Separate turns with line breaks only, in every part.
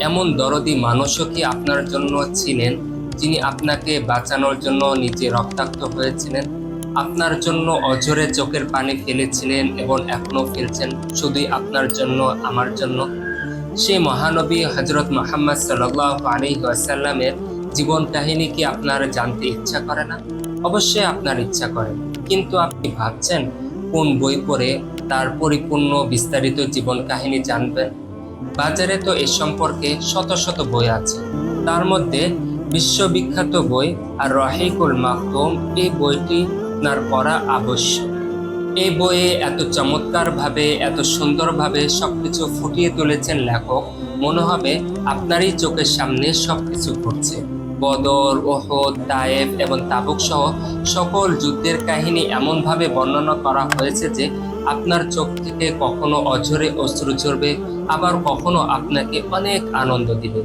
এমন দরদি মানুষও কি আপনার জন্য ছিলেন, যিনি আপনাকে বাঁচানোর জন্য নিজে রক্তাক্ত হয়েছিলেন, আপনার জন্য অঝরে চোখের পানি ফেলেছিলেন এবং এখনো ফেলছেন, শুধুই আপনার জন্য, আমার জন্য? সেই মহানবী হযরত মুহাম্মদ সাল্লাল্লাহু আলাইহি ওয়াসাল্লামের জীবন কাহিনী কি আপনার জানতে ইচ্ছা করে না? অবশ্যই আপনার ইচ্ছা করে, কিন্তু আপনি ভাবছেন কোন বই পড়ে তার পরিপূর্ণ বিস্তারিত জীবন কাহিনী জানবেন? বাজারে তো এ সম্পর্কে শত শত বই আছে, তার মধ্যে বিশ্ববিখ্যাত বই আর রহিকুল মাকতুম, এই বইটি আপনার পড়া আবশ্যক। এই বইয়ে এত চমৎকারভাবে, এত সুন্দরভাবে সবকিছু ফুটিয়ে তুলেছেন লেখক, মনে হবে আপনারই চোখের সামনে সবকিছু ঘটছে। বদর, ওহদ, তায়েফ এবং তাবুক সহ সকল যুদ্ধের কাহিনী এমনভাবে বর্ণনা করা হয়েছে যে আপনার চোখ থেকে কখনো অঝরে অশ্রু ঝরবে, আবার কখনো আপনাকে অনেক আনন্দ দিবে,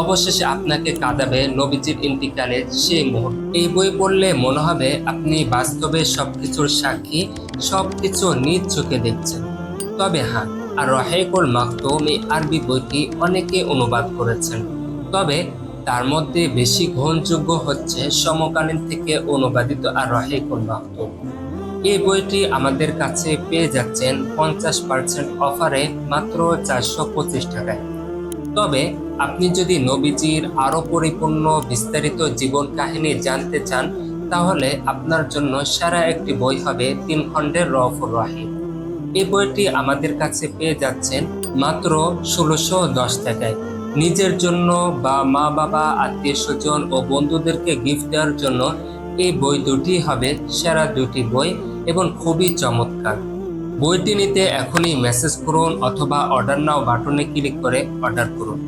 অবশেষে আপনাকে কাঁদাবে নবীজির ইন্তিকালের সেই মুহূর্ত। এই বই পড়লে মনে হবে আপনি বাস্তবে সবকিছুর সাক্ষী, সবকিছু নিজ চোখে দেখছেন। তবে হ্যাঁ, আর রহিকুল মাকতুম এই আরবি বইটি অনেকে অনুবাদ করেছেন, তবে তার মধ্যে বেশি গ্রহণযোগ্য হচ্ছে সমকালীন থেকে অনুবাদিত আর রহিকুল মাকতুম। এই বইটি আমাদের কাছে পেয়ে যাচ্ছেন 50% অফারে মাত্র 425 টাকায়। তবে আপনি যদি নবীজির আরো পরিপূর্ণ বিস্তারিত জীবন কাহিনী জানতে চান, তাহলে আপনার জন্য সেরা একটি বই হবে 3 খণ্ডের রউফুর রহিম। এই বইটি আমাদের কাছে পেয়ে যাচ্ছেন মাত্র 1610 টাকায়। নিজের জন্য বা মা বাবা, আত্মীয় স্বজন ও বন্ধুদেরকে গিফট দেওয়ার জন্য এই বই দুটি হবে সেরা দুটি বই এবং খুবই চমৎকার। বইটি নিতে এখনই মেসেজ করুন অথবা অর্ডার নাও বাটনে ক্লিক করে অর্ডার করুন।